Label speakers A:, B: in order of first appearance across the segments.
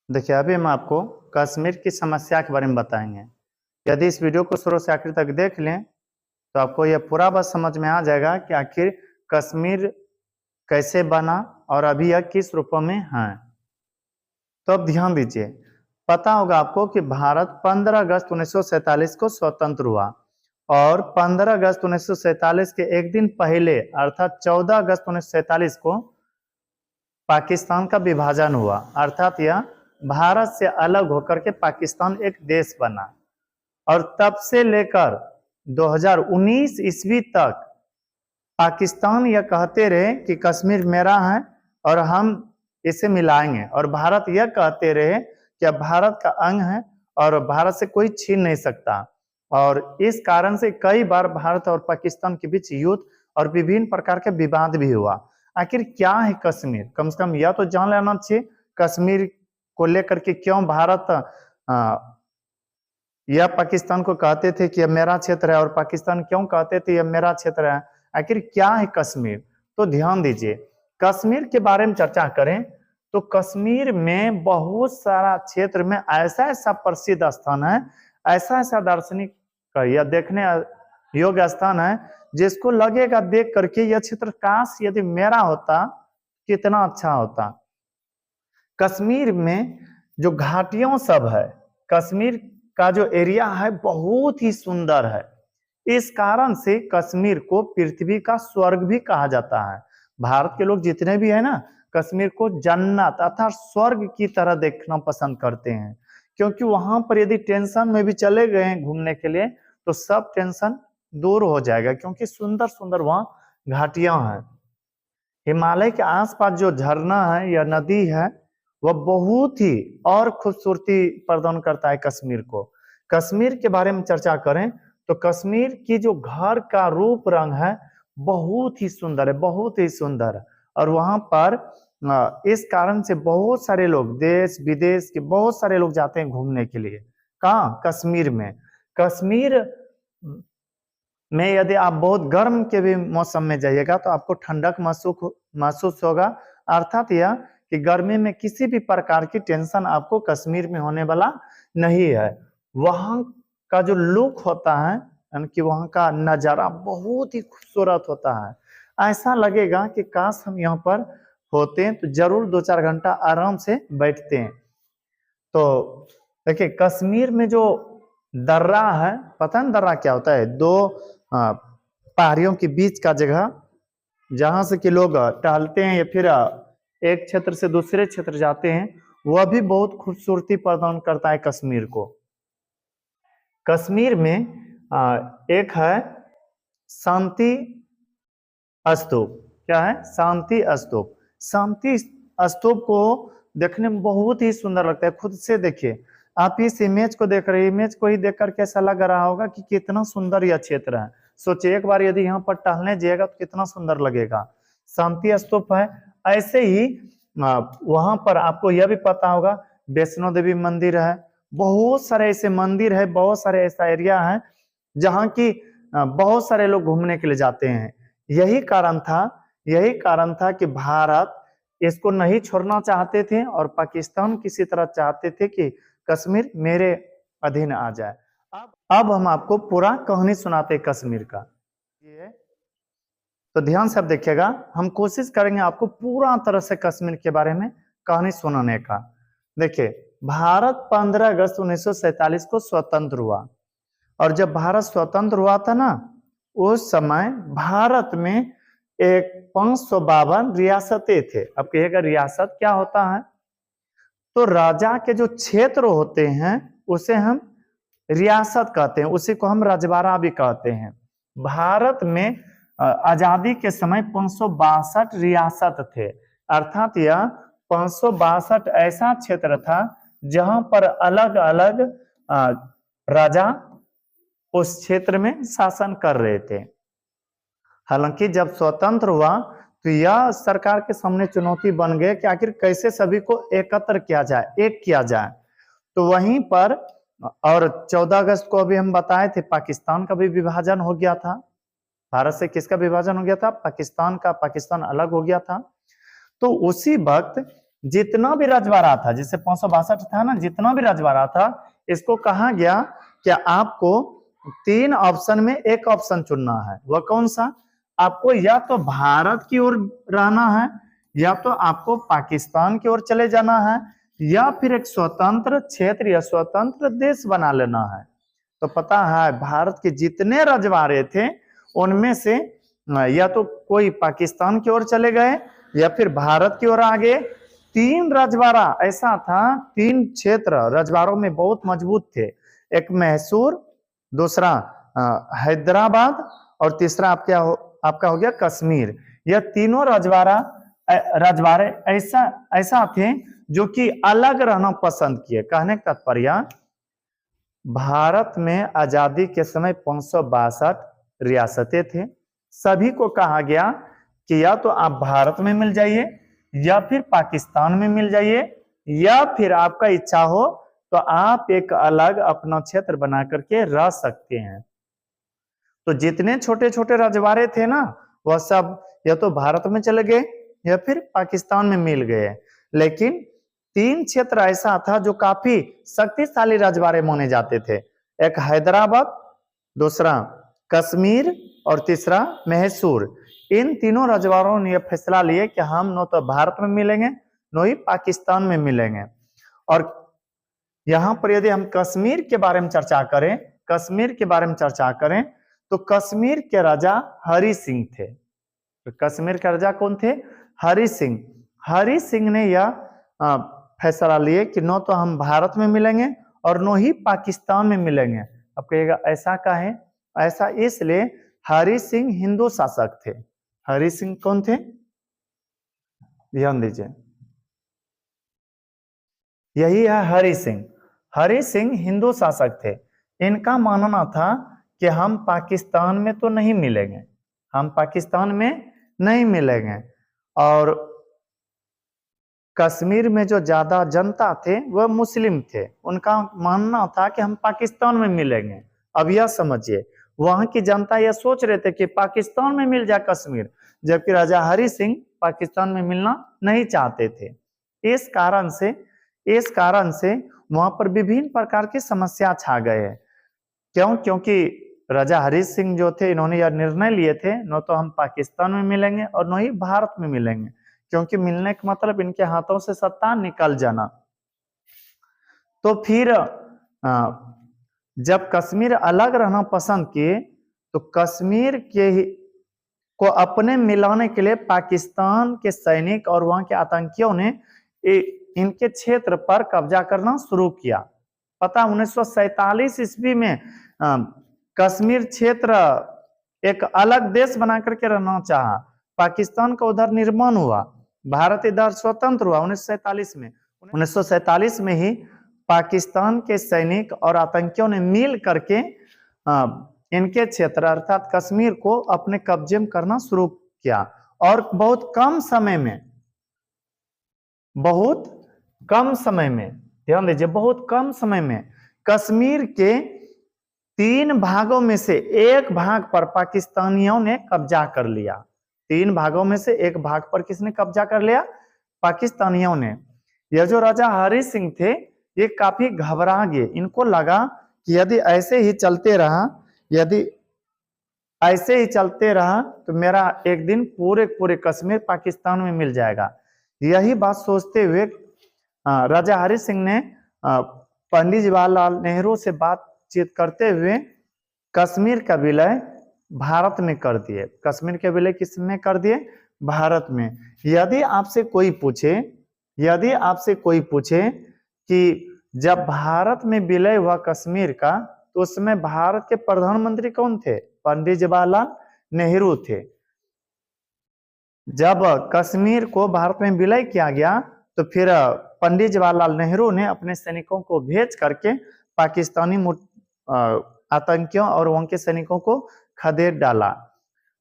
A: देखिए, अभी हम आपको कश्मीर की समस्या के बारे में बताएंगे। यदि इस वीडियो को शुरू से आखिर तक देख लें तो आपको यह पूरा बात समझ में आ जाएगा कि आखिर कश्मीर कैसे बना और अभी यह किस रूप में है। तो अब ध्यान दीजिए, पता होगा आपको कि भारत 15 अगस्त 1947 को स्वतंत्र हुआ और 15 अगस्त 1947 के एक दिन पहले अर्थात 14 अगस्त 1947 को पाकिस्तान का विभाजन हुआ, अर्थात यह भारत से अलग होकर के पाकिस्तान एक देश बना। और तब से लेकर 2019 ईस्वी तक पाकिस्तान यह कहते रहे कि कश्मीर मेरा है और हम इसे मिलाएंगे, और भारत यह कहते रहे कि अब भारत का अंग है और भारत से कोई छीन नहीं सकता। और इस कारण से कई बार भारत और पाकिस्तान के बीच युद्ध और विभिन्न प्रकार के विवाद भी हुआ। आखिर क्या है कश्मीर, कम से कम यह तो जान लेना चाहिए कश्मीर को लेकर के क्यों भारत यह पाकिस्तान को कहते थे कि यह मेरा क्षेत्र है और पाकिस्तान क्यों कहते थे यह मेरा क्षेत्र है। आखिर क्या है कश्मीर, तो ध्यान दीजिए, कश्मीर के बारे में चर्चा करें तो कश्मीर में बहुत सारा क्षेत्र में ऐसा ऐसा प्रसिद्ध स्थान है, ऐसा ऐसा दार्शनिक या देखने योग्य स्थान है जिसको लगेगा देख करके यह क्षेत्र काश यदि मेरा होता कितना अच्छा होता। कश्मीर में जो घाटियों सब है, कश्मीर का जो एरिया है बहुत ही सुंदर है। इस कारण से कश्मीर को पृथ्वी का स्वर्ग भी कहा जाता है। भारत के लोग जितने भी है ना, कश्मीर को जन्नत अर्थात स्वर्ग की तरह देखना पसंद करते हैं, क्योंकि वहां पर यदि टेंशन में भी चले गए हैं घूमने के लिए तो सब टेंशन दूर हो जाएगा, क्योंकि सुंदर सुंदर वहां घाटियां हैं। हिमालय के आसपास जो झरना है या नदी है वह बहुत ही और खूबसूरती प्रदान करता है कश्मीर को। कश्मीर के बारे में चर्चा करें तो कश्मीर की जो घर का रूप रंग है बहुत ही सुंदर है, बहुत ही सुंदर। और वहां पर इस कारण से बहुत सारे लोग देश विदेश के बहुत सारे लोग जाते हैं घूमने के लिए। कहाँ? कश्मीर में। कश्मीर में यदि आप बहुत गर्म के भी मौसम में जाइएगा तो आपको ठंडक महसूस होगा, अर्थात यह कि गर्मी में किसी भी प्रकार की टेंशन आपको कश्मीर में होने वाला नहीं है। वहां का जो लुक होता है यानी कि वहां का नजारा बहुत ही खूबसूरत होता है। ऐसा लगेगा कि काश हम यहाँ पर होते हैं तो जरूर 2-4 घंटा आराम से बैठते हैं। तो देखिए, कश्मीर में जो दर्रा है, पता है दर्रा क्या होता है? दो पहाड़ियों के बीच का जगह जहां से कि लोग टहलते हैं या फिर एक क्षेत्र से दूसरे क्षेत्र जाते हैं, वह भी बहुत खूबसूरती प्रदान करता है कश्मीर को। कश्मीर में एक है शांति स्तूप। क्या है? शांति स्तूप। शांति स्तूप को देखने में बहुत ही सुंदर लगता है। खुद से देखिए, आप इस इमेज को देख रहे हैं, इमेज को ही देखकर कैसा लग रहा होगा कि कितना सुंदर यह क्षेत्र है। सोचिए एक बार यदि यहाँ पर टहलने जाएगा तो कितना सुंदर लगेगा। शांति स्तूप है। ऐसे ही वहां पर आपको यह भी पता होगा वैष्णो देवी मंदिर है। बहुत सारे ऐसे मंदिर है, बहुत सारे ऐसा एरिया है जहाँ की बहुत सारे लोग घूमने के लिए जाते हैं। यही कारण था कि भारत इसको नहीं छोड़ना चाहते थे और पाकिस्तान किसी तरह चाहते थे कि कश्मीर मेरे अधीन आ जाए। अब हम आपको पूरा कहानी सुनाते हैं कश्मीर का। ये तो ध्यान से अब देखिएगा, हम कोशिश करेंगे आपको पूरा तरह से कश्मीर के बारे में कहानी सुनाने का। देखिए, भारत 15 अगस्त 1947 को स्वतंत्र हुआ और जब भारत स्वतंत्र हुआ था ना, उस समय भारत में एक 552 रियासतें थे। अब कहिएगा रियासत क्या होता है? तो राजा के जो क्षेत्र होते हैं उसे हम रियासत कहते हैं, उसी को हम रजवाड़ा भी कहते हैं। भारत में आजादी के समय 562 रियासत थे, अर्थात यह 562 ऐसा क्षेत्र था जहां पर अलग अलग राजा उस क्षेत्र में शासन कर रहे थे। हालांकि जब स्वतंत्र हुआ तो यह सरकार के सामने चुनौती बन गई कि आखिर कैसे सभी को एकत्र किया जाए, एक किया जाए। तो वहीं पर और 14 अगस्त को अभी हम बताए थे पाकिस्तान का भी विभाजन हो गया था। भारत से किसका विभाजन हो गया था? पाकिस्तान का। पाकिस्तान अलग हो गया था। तो उसी वक्त जितना भी रजवाड़ा था, जैसे 562 था ना, जितना भी रजवाड़ा था, इसको कहा गया कि आपको 3 ऑप्शन में एक ऑप्शन चुनना है। वह कौन सा? आपको या तो भारत की ओर रहना है, या तो आपको पाकिस्तान की ओर चले जाना है, या फिर एक स्वतंत्र क्षेत्र या स्वतंत्र देश बना लेना है। तो पता है भारत के जितने रजवाड़े थे उनमें से या तो कोई पाकिस्तान की ओर चले गए या फिर भारत की ओर आ गए। 3 रजवाड़ा ऐसा था, 3 क्षेत्र रजवाड़ों में बहुत मजबूत थे। एक मैसूर, दूसरा हैदराबाद, और तीसरा आपका हो गया कश्मीर। यह तीनों रजवाड़े ऐसा थे जो कि अलग रहना पसंद किए। कहने का तात्पर्य, भारत में आजादी के समय 562 रियासतें थे। सभी को कहा गया कि या तो आप भारत में मिल जाइए, या फिर पाकिस्तान में मिल जाइए, या फिर आपका इच्छा हो तो आप एक अलग अपना क्षेत्र बना करके रह सकते हैं। तो जितने छोटे छोटे रजवाड़े थे ना, वह सब या तो भारत में चले गए या फिर पाकिस्तान में मिल गए। लेकिन 3 क्षेत्र ऐसा था जो काफी शक्तिशाली रजवाड़े माने जाते थे। एक हैदराबाद, दूसरा कश्मीर और तीसरा मैसूर। इन तीनों रजवाड़ों ने यह फैसला लिया कि हम न तो भारत में मिलेंगे, न ही पाकिस्तान में मिलेंगे। और यहां पर यदि हम कश्मीर के बारे में चर्चा करें, तो कश्मीर के राजा हरि सिंह थे। तो कश्मीर के राजा कौन थे? हरि सिंह। हरि सिंह ने यह फैसला लिए कि न तो हम भारत में मिलेंगे और न ही पाकिस्तान में मिलेंगे। अब कहिएगा ऐसा काहे? ऐसा इसलिए, हरि सिंह हिंदू शासक थे। हरि सिंह कौन थे? ध्यान दीजिए, यही है हरि सिंह। हरि सिंह हिंदू शासक थे। इनका मानना था कि हम पाकिस्तान में तो नहीं मिलेंगे, और कश्मीर में जो ज्यादा जनता थे वह मुस्लिम थे। उनका मानना था कि हम पाकिस्तान में मिलेंगे। अब यह समझिए, वहां की जनता यह सोच रहे थे कि पाकिस्तान में मिल जाए कश्मीर, जबकि राजा हरि सिंह पाकिस्तान में मिलना नहीं चाहते थे। इस कारण से वहां पर विभिन्न प्रकार की समस्या छा गए। क्यों? क्योंकि राजा हरि सिंह जो थे, इन्होंने यह निर्णय लिए थे न तो हम पाकिस्तान में मिलेंगे और न ही भारत में मिलेंगे, क्योंकि मिलने का मतलब इनके हाथों से सत्ता निकल जाना। तो फिर जब कश्मीर अलग रहना पसंद किए, तो कश्मीर को अपने मिलाने के लिए पाकिस्तान के सैनिक और वहां के आतंकियों ने इनके क्षेत्र पर कब्जा करना शुरू किया। पता 1947 ईस्वी में कश्मीर क्षेत्र एक अलग देश बना करके रहना चाहा। पाकिस्तान का उधर निर्माण हुआ, भारत इधर स्वतंत्र हुआ 1947 में। 1947 में ही पाकिस्तान के सैनिक और आतंकियों ने मिल करके इनके क्षेत्र अर्थात कश्मीर को अपने कब्जे में करना शुरू किया। और बहुत कम समय में ध्यान दीजिए, बहुत कम समय में कश्मीर के 3 भागों में से एक भाग पर पाकिस्तानियों ने कब्जा कर लिया। 3 भागों में से एक भाग पर किसने कब्जा कर लिया? पाकिस्तानियों ने। यह जो राजा हरि सिंह थे, ये काफी घबरा गए। इनको लगा कि यदि ऐसे ही चलते रहा तो मेरा एक दिन पूरे कश्मीर पाकिस्तान में मिल जाएगा। यही बात सोचते हुए राजा हरि सिंह ने पंडित जवाहरलाल नेहरू से बातचीत करते हुए कश्मीर का विलय भारत में कर दिए। कश्मीर के विलय किस में कर दिए? भारत में। यदि आपसे कोई पूछे कि जब भारत में विलय हुआ कश्मीर का, तो उसमें भारत के प्रधानमंत्री कौन थे? पंडित जवाहरलाल नेहरू थे। जब कश्मीर को भारत में विलय किया गया, तो फिर पंडित जवाहरलाल नेहरू ने अपने सैनिकों को भेज करके पाकिस्तानी आतंकियों और वहां के सैनिकों को खदेड़ डाला।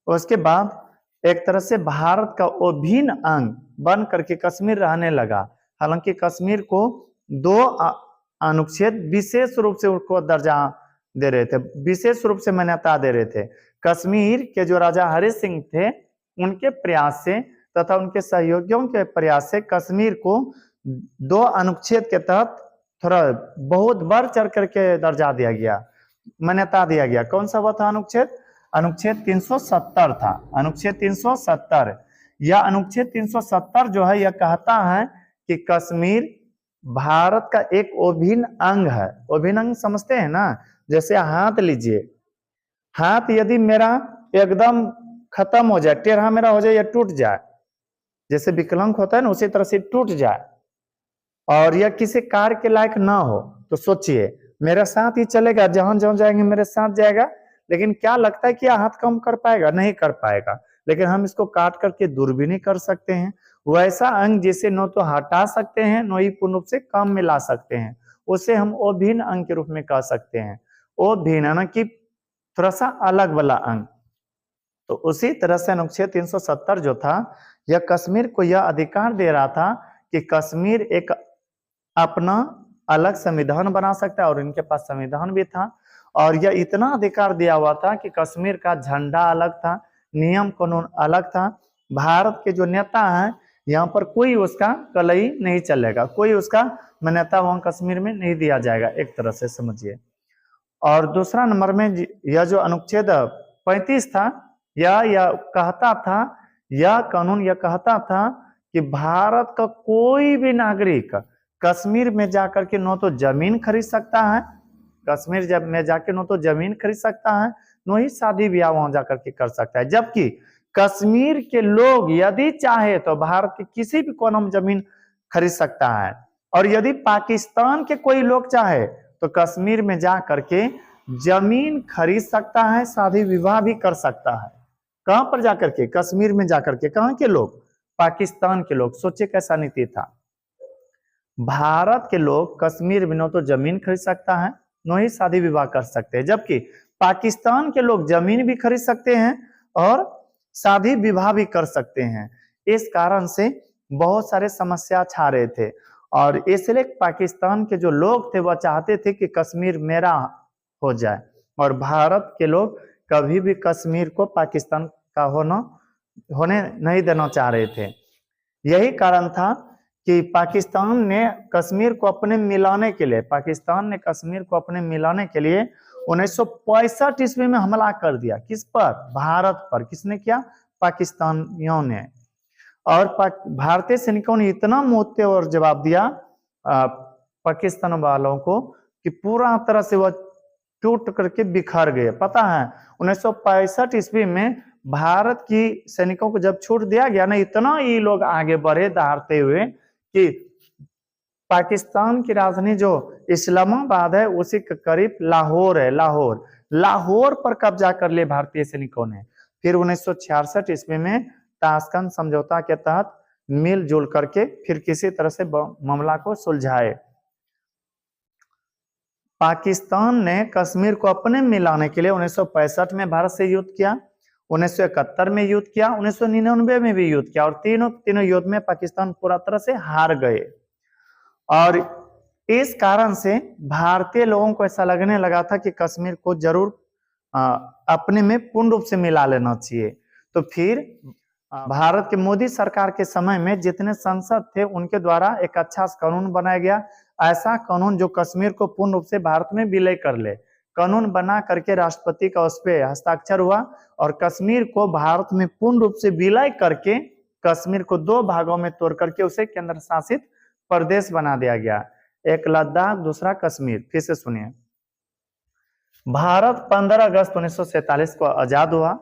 A: उसके बाद एक तरह से भारत का अभिन्न अंग बन करके कश्मीर रहने लगा। हालांकि कश्मीर को 2 अनुच्छेद विशेष रूप से उनको दर्जा दे रहे थे, विशेष रूप से मान्यता दे रहे थे। कश्मीर के जो राजा हरि सिंह थे, उनके प्रयास से तथा उनके सहयोगियों के प्रयास से कश्मीर को 2 अनुच्छेद के तहत थोड़ा बहुत बढ़ चढ़ करके दर्जा दिया गया, मान्यता दिया गया। कौन सा वो था अनुच्छेद? अनुच्छेद 370 था। अनुच्छेद 370, यह अनुच्छेद 370 जो है यह कहता है कि कश्मीर भारत का एक अभिन्न अंग है। अभिन्न अंग समझते हैं ना? जैसे हाथ लीजिए, हाथ यदि मेरा एकदम खत्म हो जाए, टेढ़ा मेरा हो जाए या टूट जाए, जैसे विकलांग होता है ना, उसी तरह से टूट जाए और यह किसी कार्य के लायक ना हो, तो सोचिए मेरे साथ ही चलेगा, जहां जहां जाएंगे मेरे साथ जाएगा, लेकिन क्या लगता है कि यह हाथ काम कर पाएगा? नहीं कर पाएगा। लेकिन हम इसको काट करके दूर भी नहीं कर सकते हैं। वैसा अंग जिसे न तो हटा सकते हैं, न ही पूर्ण रूप से काम में ला सकते हैं, उसे हम अभिन्न अंग के रूप में कह सकते हैं। अभिन्न ना कि थोड़ा सा अलग वाला अंग। तो उसी तरह से अनुच्छेद 370 जो था, यह कश्मीर को यह अधिकार दे रहा था कि कश्मीर एक अपना अलग संविधान बना सकता है, और इनके पास संविधान भी था। और यह इतना अधिकार दिया हुआ था कि कश्मीर का झंडा अलग था, नियम कानून अलग था। भारत के जो नेता हैं, यहाँ पर कोई उसका कलई नहीं चलेगा, कोई उसका मान्यता वहां कश्मीर में नहीं दिया जाएगा, एक तरह से समझिए। और दूसरा नंबर में यह जो अनुच्छेद 35 था, यह कहता था, यह कानून यह कहता था कि भारत का कोई भी नागरिक कश्मीर में जाकर के न तो जमीन खरीद सकता है, कश्मीर में जाके न तो जमीन खरीद सकता है, न ही शादी ब्याह वहां जाकर के कर सकता है। जबकि कश्मीर के लोग यदि चाहे तो भारत के किसी भी कोने में जमीन खरीद सकता है, और यदि पाकिस्तान के कोई लोग चाहे तो कश्मीर में जा करके जमीन खरीद सकता है, शादी विवाह भी कर सकता है। कहां पर जाकर के? कश्मीर में जाकर के। कहां के लोग? पाकिस्तान के लोग। सोचिए कैसा नीति था। भारत के लोग कश्मीर में न तो जमीन खरीद सकता है, न ही शादी विवाह कर सकते हैं, जबकि पाकिस्तान के लोग जमीन भी खरीद सकते हैं और शादी विवाह भी कर सकते हैं। इस कारण से बहुत सारे समस्या छा रहे थे, और इसलिए पाकिस्तान के जो लोग थे वह चाहते थे कि कश्मीर मेरा हो जाए, और भारत के लोग कभी भी कश्मीर को पाकिस्तान का होने नहीं देना चाह रहे थे। यही कारण था कि पाकिस्तान ने कश्मीर को अपने मिलाने के लिए 1965 ईस्वी में हमला कर दिया। किस पर? भारत पर। किसने किया? पाकिस्तानियों ने। और भारतीय सैनिकों ने इतना मुंहतोड़ और जवाब दिया पाकिस्तान वालों को कि पूरा तरह से वह टूट करके बिखर गए। पता है 1965 ईस्वी में भारत की सैनिकों को जब छूट दिया गया ना, इतना ये लोग आगे बढ़े दहाड़ते हुए कि पाकिस्तान की राजधानी जो इस्लामाबाद है उसी के करीब लाहौर है, लाहौर पर कब्जा कर लिया भारतीय सैनिकों ने। फिर 1966 ईस्वी में ताशकंद समझौता के तहत मिलजुल करके फिर किसी तरह से मामला को सुलझाए। पाकिस्तान ने कश्मीर को अपने मिलाने के लिए 1965 में भारत से युद्ध किया, 1971 में युद्ध किया, 1999 में भी युद्ध किया, और तीनों युद्ध में पाकिस्तान पूरा तरह से हार गए। और इस कारण से भारतीय लोगों को ऐसा लगने लगा था कि कश्मीर को जरूर अपने में पूर्ण रूप से मिला लेना चाहिए। तो फिर भारत के मोदी सरकार के समय में जितने सांसद थे उनके द्वारा एक अच्छा कानून बनाया गया, ऐसा कानून जो कश्मीर को पूर्ण रूप से भारत में विलय कर ले। कानून बना करके राष्ट्रपति का उस पर हस्ताक्षर हुआ, और कश्मीर को भारत में पूर्ण रूप से विलय करके कश्मीर को 2 भागों में तोड़ करके उसे केंद्र शासित प्रदेश बना दिया गया, एक लद्दाख, दूसरा कश्मीर। फिर से सुनिए। भारत 15 अगस्त 1947 को आजाद हुआ।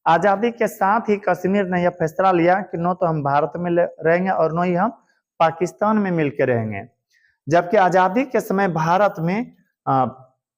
A: आजादी के साथ ही कश्मीर ने यह फैसला लिया कि न तो हम भारत में रहेंगे और न ही हम पाकिस्तान में मिलकर रहेंगे। जबकि आजादी के समय भारत में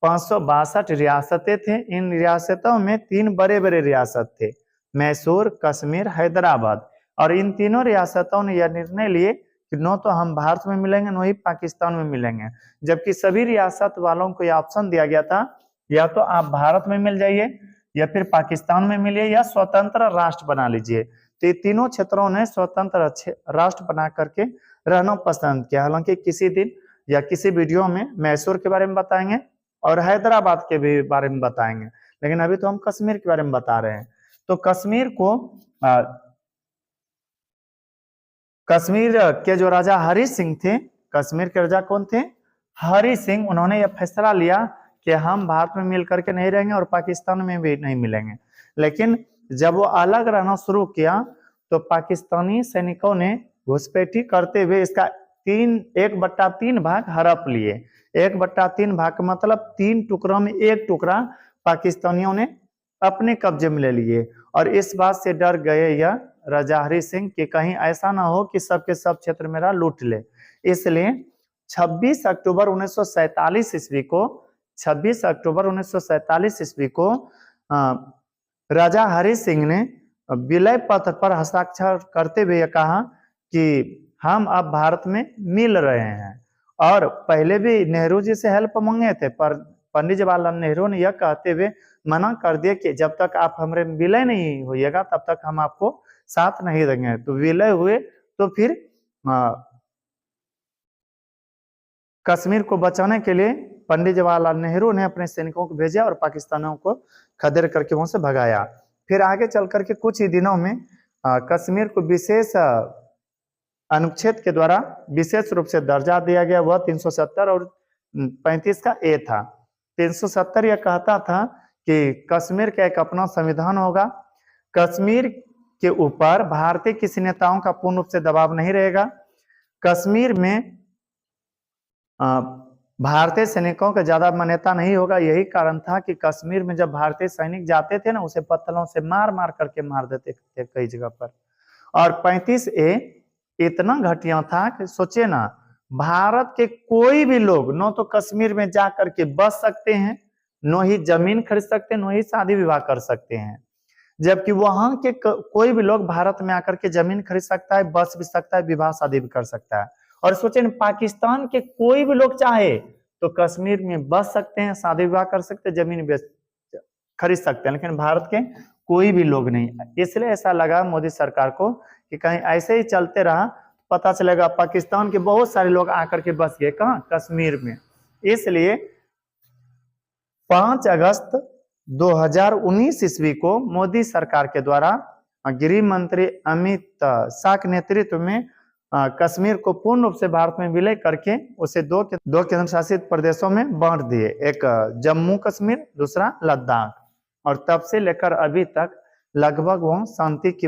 A: 562 रियासतें थे। इन रियासतों में 3 बड़े बड़े रियासत थे, मैसूर, कश्मीर, हैदराबाद। और इन तीनों रियासतों ने यह निर्णय लिए कि न तो हम भारत में मिलेंगे, न ही पाकिस्तान में मिलेंगे। जबकि सभी रियासत वालों को यह ऑप्शन दिया गया था, या तो आप भारत में मिल जाइए, या फिर पाकिस्तान में मिलिए, या स्वतंत्र राष्ट्र बना लीजिए। तो ये तीनों क्षेत्रों ने स्वतंत्र अच्छे राष्ट्र बना करके रहना पसंद किया। हालांकि किसी दिन या किसी वीडियो में मैसूर के बारे में बताएंगे और हैदराबाद के भी बारे में बताएंगे, लेकिन अभी तो हम कश्मीर के बारे में बता रहे हैं। तो कश्मीर को कश्मीर के जो राजा हरि सिंह थे, कश्मीर के राजा कौन थे? हरि सिंह। उन्होंने यह फैसला लिया कि हम भारत में मिल करके नहीं रहेंगे और पाकिस्तान में भी नहीं मिलेंगे। लेकिन जब वो अलग रहना शुरू किया तो पाकिस्तानी सैनिकों ने घुसपैठी करते हुए इसका 1/3 भाग हड़प लिए। 1/3 भाग का मतलब 3 टुकड़ों में 1 टुकड़ा पाकिस्तानियों ने अपने कब्जे में ले लिए। और इस बात से डर गए यह राजा हरि सिंह कि कहीं ऐसा ना हो कि सबके सब क्षेत्र मेरा लूट ले। इसलिए 26 अक्टूबर 1947 ईस्वी को 26 अक्टूबर 1947 ईस्वी को राजा हरि सिंह ने विलय पत्र पर हस्ताक्षर करते हुए कहा कि हम अब भारत में मिल रहे हैं। और पहले भी नेहरू जी से हेल्प मांगे थे, पर पंडित जवाहरलाल नेहरू ने यह कहते हुए मना कर दिया कि जब तक आप हमारे विलय नहीं होइएगा तब तक हम आपको साथ नहीं देंगे। तो विलय हुए तो फिर कश्मीर को बचाने के लिए पंडित जवाहरलाल नेहरू ने अपने सैनिकों को भेजा और पाकिस्तानियों को खदेड़ करके वहां से भगाया। फिर आगे चल करके कुछ ही दिनों में कश्मीर को विशेष अनुच्छेद के द्वारा विशेष रूप से दर्जा दिया गया। वह 370 और 35 का ए था। 370 यह कहता था कि कश्मीर का एक अपना संविधान होगा, कश्मीर के ऊपर भारतीय किसी नेताओं का पूर्ण रूप से दबाव नहीं रहेगा, कश्मीर में भारतीय सैनिकों का ज्यादा मान्यता नहीं होगा। यही कारण था कि कश्मीर में जब भारतीय सैनिक जाते थे ना, उसे पत्थरों से मार मार करके मार देते थे कई जगह पर। और 35 ए इतना घटिया था कि सोचे ना, भारत के कोई भी लोग न तो कश्मीर में जा करके बस सकते हैं, न ही जमीन खरीद सकते हैं, न ही शादी विवाह कर सकते हैं। जबकि वहां के कोई भी लोग भारत में आकर के जमीन खरीद सकता है, बस भी सकता है, विवाह शादी भी कर सकता है। और सोचे न, पाकिस्तान के कोई भी लोग चाहे तो कश्मीर में बस सकते हैं, शादी विवाह कर सकते हैं, जमीन बेच खरीद सकते हैं, लेकिन भारत के कोई भी लोग नहीं। इसलिए ऐसा लगा मोदी सरकार को कि कहीं ऐसे ही चलते रहा पता चलेगा पाकिस्तान के बहुत सारे लोग आकर के बस गए कहाँ? कश्मीर में। इसलिए 5 अगस्त 2019 ईस्वी को मोदी सरकार के द्वारा गृह मंत्री अमित शाह के नेतृत्व में कश्मीर को पूर्ण रूप से भारत में विलय करके उसे दो केंद्र शासित प्रदेशों में बांट दिए, एक जम्मू कश्मीर, दूसरा लद्दाख। और तब से लेकर अभी तक लगभग वह शांति की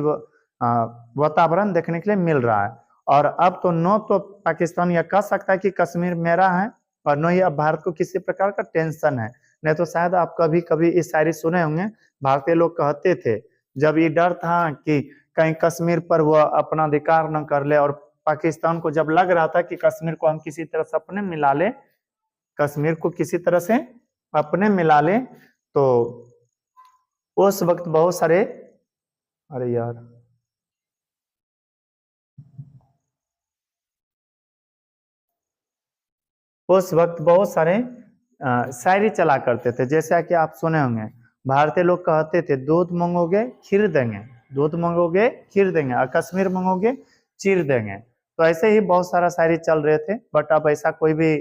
A: वातावरण देखने के लिए मिल रहा है। और अब तो न तो पाकिस्तान यह कह सकता है कि कश्मीर मेरा है और न ही अब भारत को किसी प्रकार का टेंशन है। नहीं तो शायद आप कभी कभी इस शायरी सुने होंगे, भारतीय लोग कहते थे जब ये डर था कि कहीं कश्मीर पर वह अपना अधिकार न कर ले, और पाकिस्तान को जब लग रहा था कि कश्मीर को हम किसी तरह से अपने मिला ले, कश्मीर को किसी तरह से अपने मिला ले, तो उस वक्त बहुत सारे उस वक्त बहुत सारे शायरी चला करते थे। जैसा कि आप सुने होंगे, भारतीय लोग कहते थे दूध मांगोगे खीर देंगे, दूध मांगोगे खीर देंगे, और कश्मीर मांगोगे चीर देंगे। तो ऐसे ही बहुत सारा शायरी चल रहे थे। बट अब ऐसा कोई भी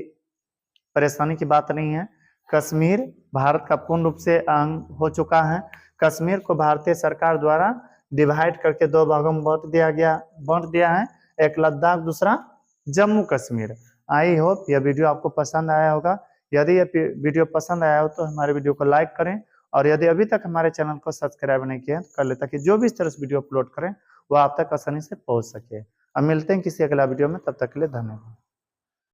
A: परेशानी की बात नहीं है। कश्मीर भारत का पूर्ण रूप से अंग हो चुका है। कश्मीर को भारतीय सरकार द्वारा डिवाइड करके 2 भागों में बांट दिया है, एक लद्दाख, दूसरा जम्मू कश्मीर। आई होप यह वीडियो आपको पसंद आया होगा। यदि यह वीडियो पसंद आया हो तो हमारे वीडियो को लाइक करें, और यदि अभी तक हमारे चैनल को सब्सक्राइब नहीं किया तो कर ले, ताकि जो भी इस तरह से वीडियो अपलोड करें वो आप तक आसानी से पहुंच सके। अब मिलते हैं किसी अगला वीडियो में, तब तक के लिए धन्यवाद।